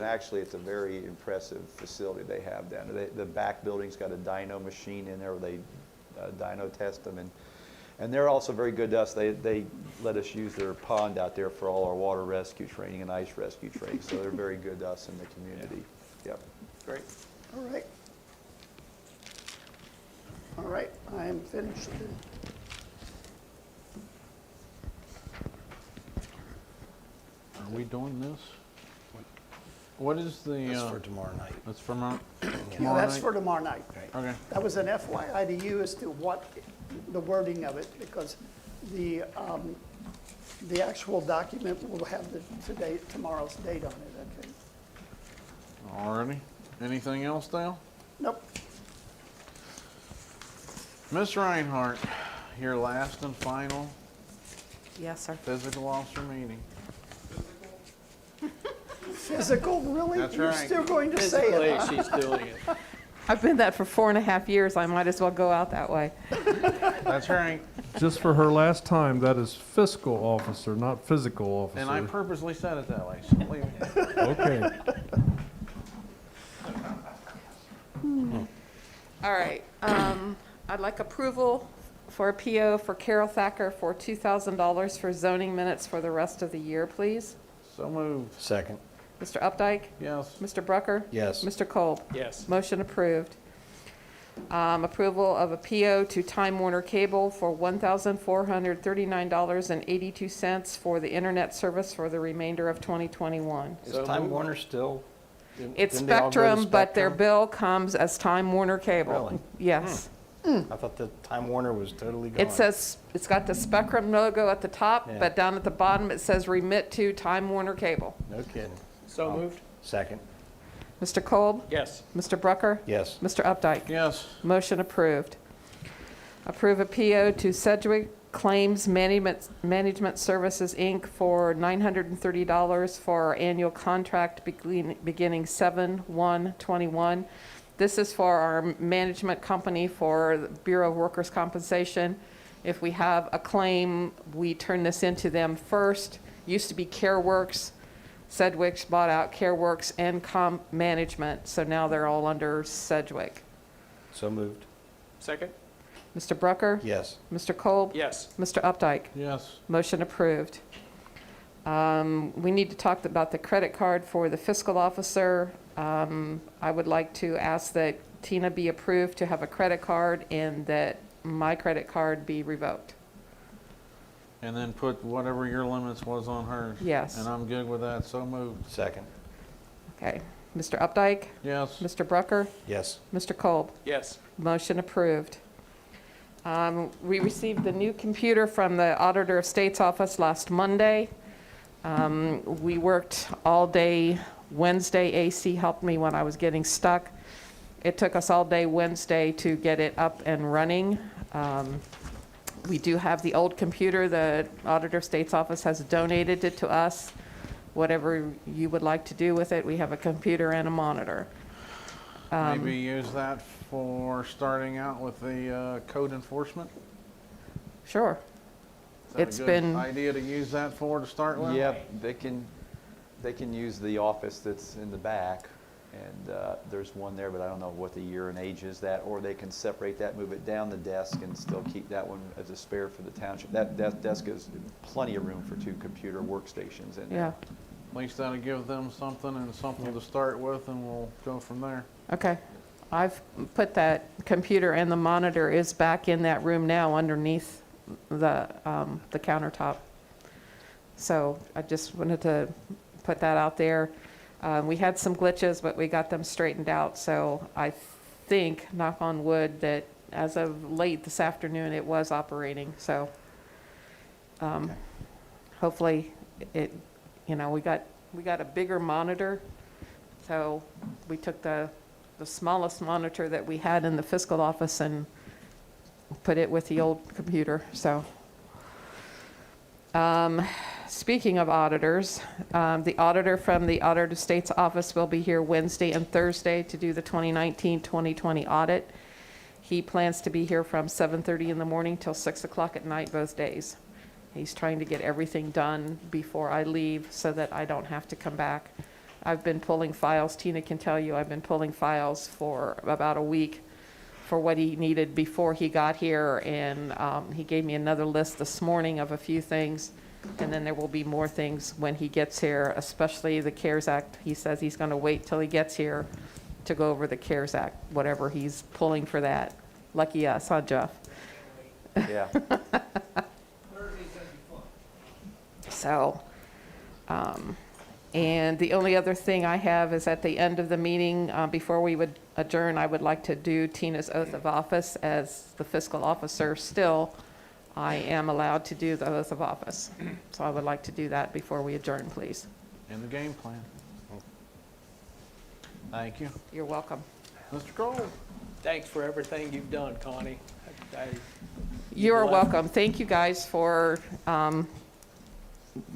actually it's a very impressive facility they have down there. The back building's got a dyno machine in there where they dyno test them, and they're also very good to us. They let us use their pond out there for all our water rescue training and ice rescue training, so they're very good to us in the community. Yep. Great. all right. All right, I am finished. Are we doing this? What is the, that's for tomorrow night. that's from our, Yeah, tomorrow that's night? for tomorrow night. Okay. That was an FYI to you as to what, the wording of it, because the actual document will have tomorrow's date on it, okay? Alrighty. Anything else, Dale? Nope. Ms. Reinhardt, your last and final Yes, sir. physical officer meeting. Physical, really? That's You're right. still going to say Physically, it, huh? she's doing it. I've been that for 4.5 years. I might as well go out that way. That's right. Just for her last time, that is fiscal officer, not physical officer. And I purposely said it that way, so believe me. Okay. All right. I'd like approval for a PO for Carol Thacker for $2,000 for zoning minutes for the rest of the year, please. So moved. Second. Mr. Updike? Yes. Mr. Brucker? Yes. Mr. Kolb? Yes. Motion approved. Approval of a PO to Time Warner Cable for $1,439.82 for the internet service for the remainder of 2021. Is So Time moved. Warner still? It's didn't they all go to Spectrum, but their Spectrum? bill comes as Time Warner Cable. Really? Yes. I thought that Time Warner was totally gone. It says, it's got the Spectrum logo at the top, Yeah. but down at the bottom, it says remit to Time Warner Cable. No kidding. So moved? Second. Mr. Kolb? Yes. Mr. Brucker? Yes. Mr. Updike? Yes. Motion approved. Approve a PO to Sedgwick Claims Management Services, Inc. for $930 for our annual contract beginning 7/1/21. This is for our management company for the Bureau of Workers' Compensation. If we have a claim, we turn this into them first. Used to be CareWorks. Sedgwick's bought out CareWorks and Comp Management, so now they're all under Sedgwick. So moved. Second? Mr. Brucker? Yes. Mr. Kolb? Yes. Mr. Updike? Yes. Motion approved. We need to talk about the credit card for the fiscal officer. I would like to ask that Tina be approved to have a credit card and that my credit card be revoked. And then put whatever your limits was on hers. Yes. And I'm good with that, so moved. Second. Okay. Mr. Updike? Yes. Mr. Brucker? Yes. Mr. Kolb? Yes. Motion approved. We received the new computer from the Auditor of State's office last Monday. We worked all day Wednesday. AC helped me when I was getting stuck. It took us all day Wednesday to get it up and running. We do have the old computer. The Auditor of State's office has donated it to us. Whatever you would like to do with it, we have a computer and a monitor. Maybe use that for starting out with the code enforcement? Sure. Is that It's a good been- idea to use that for to start with? Yep, they can use the office that's in the back, and there's one there, but I don't know what the year and age is that, or they can separate that, move it down the desk, and still keep that one as a spare for the township. That desk is plenty of room for 2 computer workstations in Yeah. there. At least that'll give them something and something to start with, and we'll go from there. Okay. I've put that computer and the monitor is back in that room now underneath the countertop. So I just wanted to put that out there. We had some glitches, but we got them straightened out. So I think, knock on wood, that as of late this afternoon, it was operating. So Okay. hopefully it, we got a bigger monitor. So we took the smallest monitor that we had in the fiscal office and put it with the old computer. So speaking of auditors, the auditor from the Auditor of State's office will be here Wednesday and Thursday to do the 2019-2020 audit. He plans to be here from 7:30 in the morning till 6 o'clock at night both days. He's trying to get everything done before I leave so that I don't have to come back. I've been pulling files. Tina can tell you I've been pulling files for about a week for what he needed before he got here, and he gave me another list this morning of a few things, and then there will be more things when he gets here, especially the CARES Act. He says he's going to wait till he gets here to go over the CARES Act, whatever he's pulling for that. Lucky us, huh, Jeff? Yeah. So, and the only other thing I have is at the end of the meeting, before we would adjourn, I would like to do Tina's oath of office as the fiscal officer. Still, I am allowed to do the oath of office. So I would like to do that before we adjourn, please. In the game plan. Thank you. You're welcome. Mr. Cole? Thanks for everything you've done, Connie. You're bless. welcome. Thank you guys for,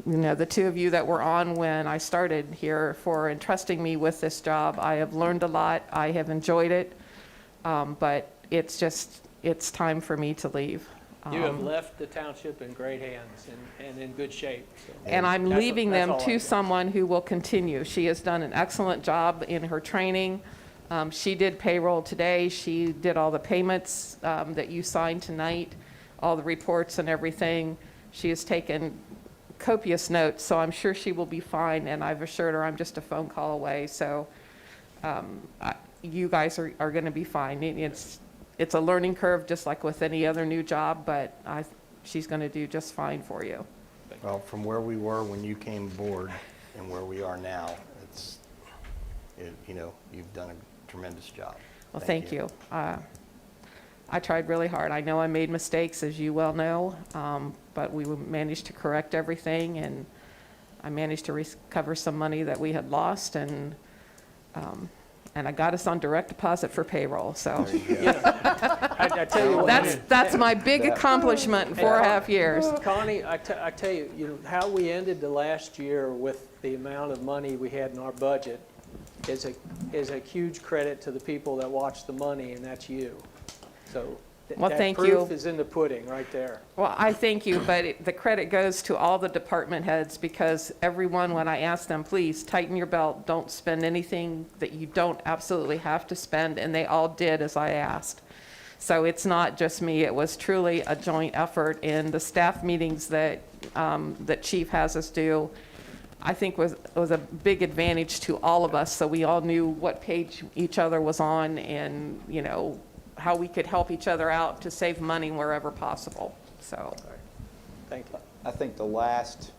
the 2 of you that were on when I started here, for entrusting me with this job. I have learned a lot. I have enjoyed it. But it's time for me to leave. You have left the township in great hands and in good shape. So And I'm that's- leaving that's them all I to got. someone who will continue. She has done an excellent job in her training. She did payroll today. She did all the payments that you signed tonight, all the reports and everything. She has taken copious notes, so I'm sure she will be fine, and I've assured her I'm just a phone call away. So you guys are going to be fine. It's a learning curve, just like with any other new job, but she's going to do just fine for you. Well, from where we were when you came aboard and where we are now, you've done a tremendous job. Well, thank you. I tried really hard. I know I made mistakes, as you well know, but we managed to correct everything, and I managed to recover some money that we had lost, and I got us on direct deposit for payroll. So I tell you what. that's my big accomplishment in 4.5 years. Connie, I tell you, how we ended the last year with the amount of money we had in our budget is a huge credit to the people that watch the money, and that's you. So Well, thank you. That proof is in the pudding, right there. Well, I thank you, but the credit goes to all the department heads, because everyone, when I asked them, please tighten your belt, don't spend anything that you don't absolutely have to spend, and they all did as I asked. So it's not just me, it was truly a joint effort, and the staff meetings that, that Chief has us do, I think was a big advantage to all of us, so we all knew what page each other was on, and, you know, how we could help each other out to save money wherever possible, so. Thank you. I think the last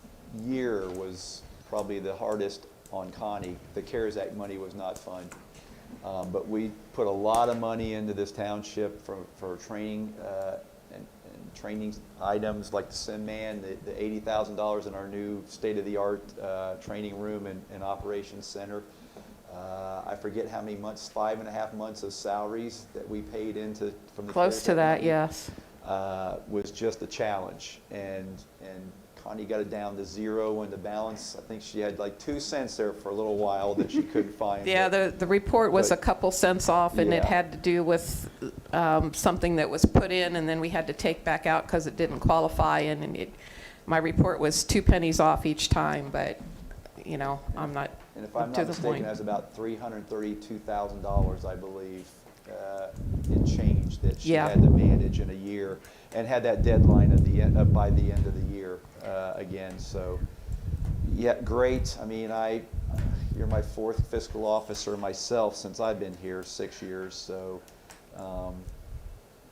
year was probably the hardest on Connie. The CARES Act money was not fun. But we put a lot of money into this township for training and training items like the SimMan, the $80,000 in our new state-of-the-art training room and operations center. I forget how many months, 5.5 months of salaries that we paid into from the Close to CARES Act that, money, yes. was just a challenge. And Connie got it down to zero in the balance. I think she had like 2 cents there for a little while that she couldn't find. Yeah, the report was a but- couple cents off, and it Yeah. had to do with something that was put in, and then we had to take back out because it didn't qualify, and my report was 2 pennies off each time, but, you know, I'm not And if I'm to not the mistaken, point. that's about $332,000, I believe, in change that she Yeah. had to manage in a year, and had that deadline at the end, by the end of the year again. So, yeah, great. I mean, you're my 4th fiscal officer myself since I've been here 6 years. So,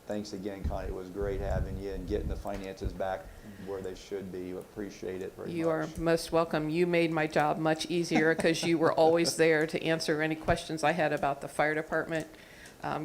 thanks again, Connie. It was great having you and getting the finances back where they should be. Appreciate it very much. You are most welcome. You made my job much easier because you were always there to answer any questions I had about the fire department.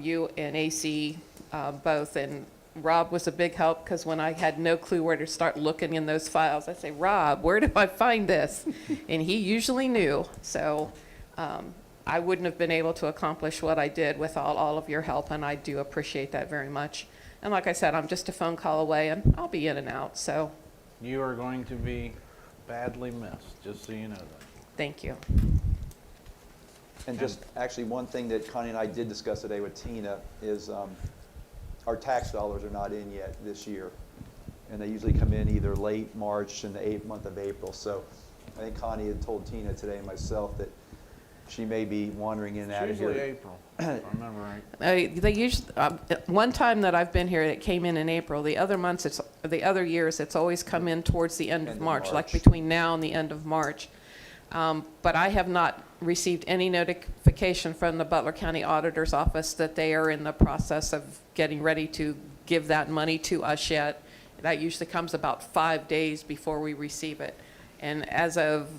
You and AC both, and Rob was a big help because when I had no clue where to start looking in those files, I say, Rob, where do I find this? And he usually knew. So I wouldn't have been able to accomplish what I did without all of your help, and I do appreciate that very much. And like I said, I'm just a phone call away, and I'll be in and out. So You are going to be badly missed, just so you know that. thank you. And just actually one thing that Connie and I did discuss today with Tina is our tax dollars are not in yet this year. And they usually come in either late March and the month of April. So I think Connie had told Tina today and myself that she may be wandering in and out of It's here. usually April, if I remember right. They usually, one time that I've been here, it came in April. The other months, the other years, it's always come in towards the end of March, like between now and the end of March. But I have not received any notification from the Butler County Auditor's Office that they are in the process of getting ready to give that money to us yet. That usually comes about 5 days before we receive it. And as of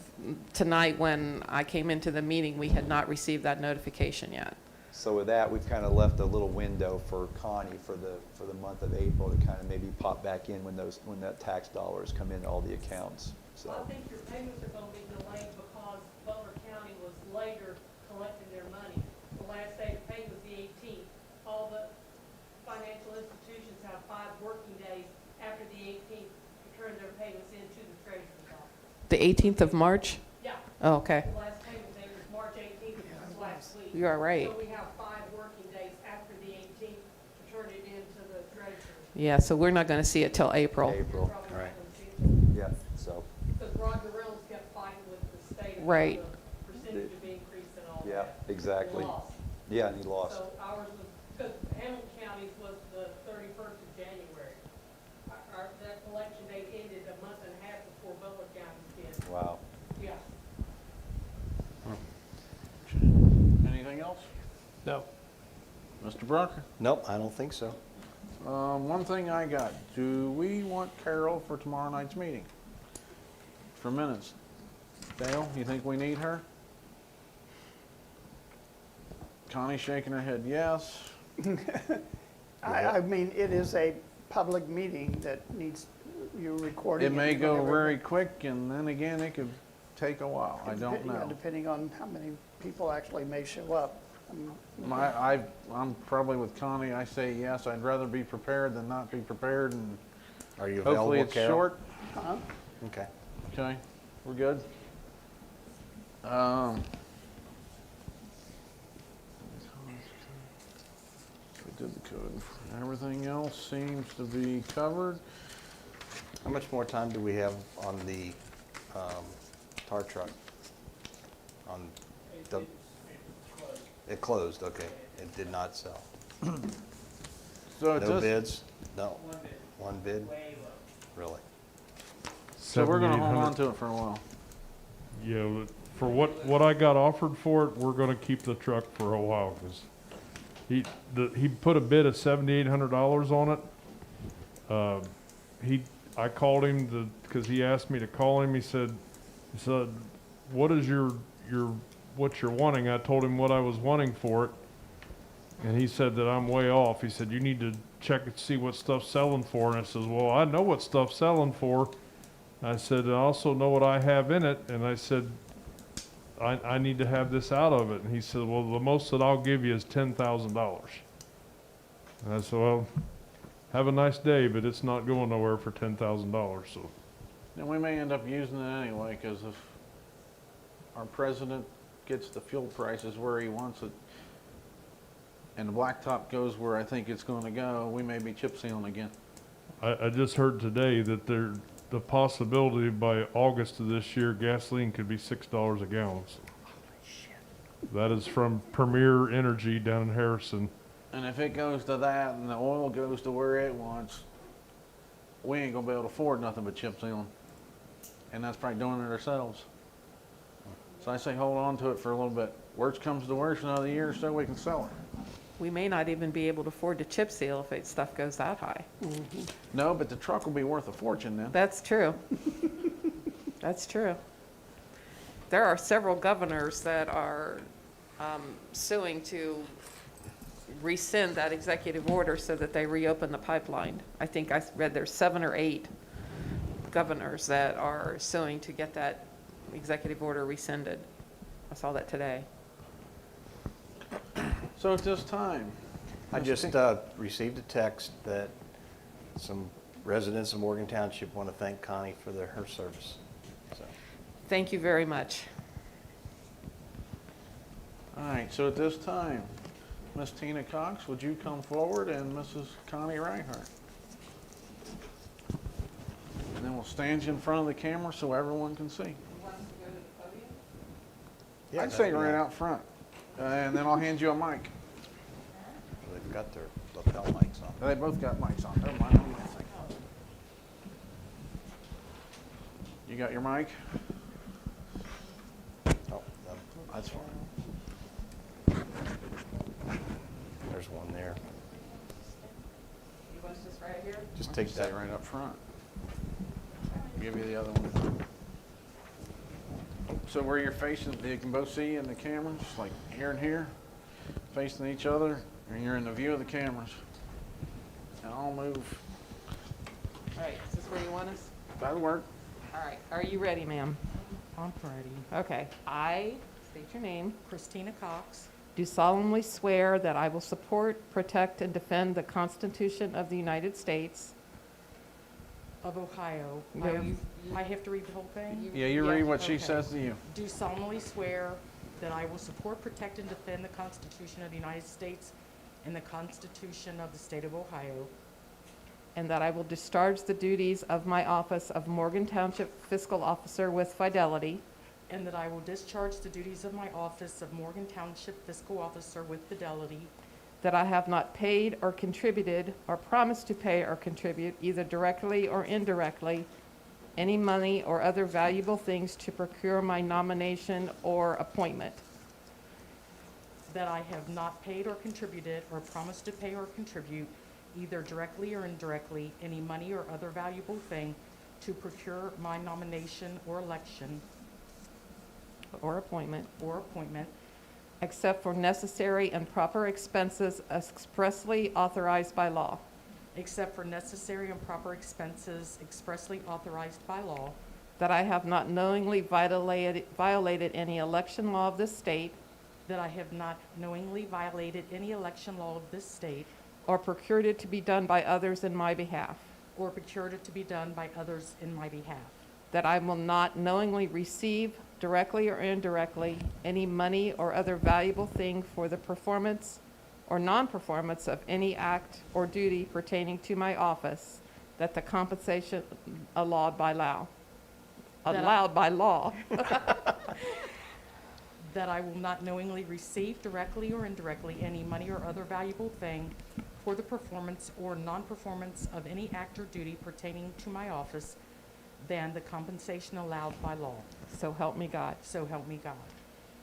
tonight, when I came into the meeting, we had not received that notification yet. So with that, we've kind of left a little window for Connie for the month of April to kind of maybe pop back in when that tax dollars come into all the accounts. So. I think your payments are gonna be delayed because Butler County was later collecting their money. The last day to pay was the 18th. All the financial institutions have 5 working days after the 18th to turn their payments into the treasurer's office. The 18th of March? Yeah, Oh, okay. the last payment date was March 18th, which was last week. You are right. So we have 5 working days after the 18th to turn it into the treasurer. Yeah, so we're not going to see it till April. April, Probably not Right. gonna see it. yeah, so, Because Roger Reynolds kept fighting with the state about Right. the percentage of increase and all that. yeah, exactly. He lost. Yeah, and he lost. So ours was, because Hamilton County's was the 31st of January. That collection date ended a month and a half before Butler County's did. Wow. Yeah. Anything else? No. Mr. Brunker? Nope, I don't think so. One thing I got, do we want Carol for tomorrow night's meeting? For minutes. Dale, you think we need her? Connie shaking her head yes. I mean, it is a public meeting that needs you recording. It may and go whatever. very quick, and then again, it could take a while. I don't Yeah, know. depending on how many people actually may show up. I'm probably with Connie. I say yes. I'd rather be prepared than not be prepared, and Are you available, hopefully it's Carol? short. Huh? Okay. Okay, we're good. did the code. Everything else seems to be covered. How much more time do we have on the tar truck? On the, it closed, okay. It did not sell. So it No does, bids? No. One bid? Really? so we're gonna hold 7,800. on to it for a while. Yeah, but for what I got offered for it, we're gonna keep the truck for a while, cause he put a bid of $7,800 on it. I called him cause he asked me to call him, he said, what is what you're wanting? I told him what I was wanting for it. And he said that I'm way off. He said, you need to check and see what stuff's selling for. And I says, well, I know what stuff's selling for. I said, I also know what I have in it. And I said, I need to have this out of it. And he said, well, the most that I'll give you is $10,000. And I said, well, have a nice day, but it's not going nowhere for $10,000. So And we may end up using it anyway, because if our president gets the fuel prices where he wants it, and the blacktop goes where I think it's gonna go, we may be chip sealing again. I just heard today that the possibility by August of this year, gasoline could be $6 a gallon. So that is from Premier Energy down in Harrison. And if it goes to that and the oil goes to where it wants, we ain't gonna be able to afford nothing but chip sealing. And that's probably doing it ourselves. So I say hold on to it for a little bit. Worst comes to worst, another year or so we can sell it. We may not even be able to afford to chip seal if stuff goes that high. No, but the truck will be worth a fortune then. That's true. That's true. There are several governors that are suing to rescind that executive order so that they reopen the pipeline. I think I read there's 7 or 8 governors that are suing to get that executive order rescinded. I saw that today. So at this time, I just received a text that some residents of Morgan Township want to thank Connie for her service. So, Thank you very much. all right, so at this time, Miss Tina Cox, would you come forward, and Mrs. Connie Reinhardt? And then we'll stand you in front of the camera so everyone can see. yeah, I'd say that'd be right all. out front, and then I'll hand you a mic. They've got their lapel mics on. They both got mics on. Never mind. You got your mic? Oh, no, that's fine. There's one there. You want us just right here? Just take Stay that. right up front. Give you the other one. So where you're facing, you can both see in the camera, just like here and here, facing each other, and you're in the view of the cameras. And I'll move. All right, is this where you want us? That'll work. All right, are you ready, ma'am? I'm ready. Okay. I state your name. Christina Cox, Do solemnly swear that I will support, protect, and defend the Constitution of the United States. of Ohio. No, I have to read the whole thing? Yeah, you read what she okay. says to you. Do solemnly swear that I will support, protect, and defend the Constitution of the United States and the Constitution of the State of Ohio, And that I will discharge the duties of my office of Morgan Township Fiscal Officer with fidelity. and that I will discharge the duties of my office of Morgan Township Fiscal Officer with fidelity, That I have not paid or contributed or promised to pay or contribute, either directly or indirectly, any money or other valuable things to procure my nomination or appointment. that I have not paid or contributed or promised to pay or contribute, either directly or indirectly, any money or other valuable thing to procure my nomination or election Or appointment. or appointment, Except for necessary and proper expenses expressly authorized by law. except for necessary and proper expenses expressly authorized by law, That I have not knowingly violated any election law of this state that I have not knowingly violated any election law of this state or procured it to be done by others in my behalf. or procured it to be done by others in my behalf, That I will not knowingly receive, directly or indirectly, any money or other valuable thing for the performance or non-performance of any act or duty pertaining to my office, that the compensation allowed by law, that I will not knowingly receive directly or indirectly any money or other valuable thing for the performance or non-performance of any act or duty pertaining to my office than the compensation allowed by law. So help me God. So help me God.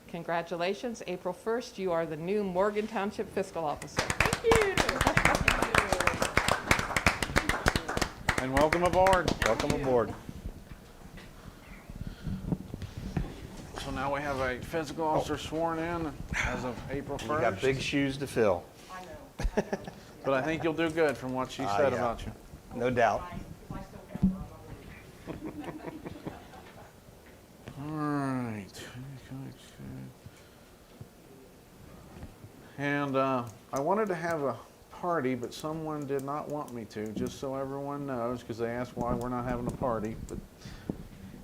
Congratulations, April 1st, you are the new Morgan Township Fiscal Officer. And welcome aboard. Welcome aboard. So now we have a fiscal officer sworn in as of April You got 1st. big shoes to fill, I know. But I think you'll do good from what she said yeah. about you. no doubt. If I still have her, All right. And I wanted to have a party, but someone did not want me to, just so everyone knows, because they asked why we're not having a party. But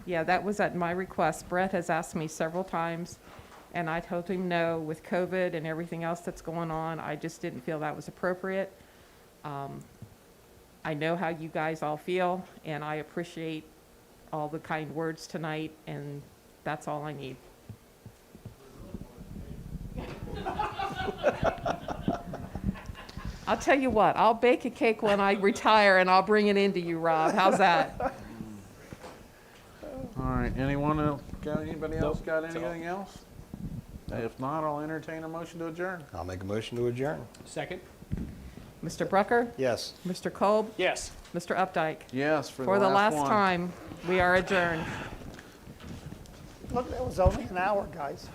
Yeah, that was at my request. Brett has asked me several times, and I told him no. With COVID and everything else that's going on, I just didn't feel that was appropriate. I know how you guys all feel, and I appreciate all the kind words tonight, and that's all I need. I'll tell you what, I'll bake a cake when I retire, and I'll bring it into you, Rob. How's that? all right, anybody else got anything else? If not, I'll entertain a motion to adjourn. I'll make a motion to adjourn. Second? Mr. Brucker, Yes. Mr. Kolb, Yes. Mr. Updike. Yes, For the last one. time, we are adjourned. Look, that was only an hour, guys.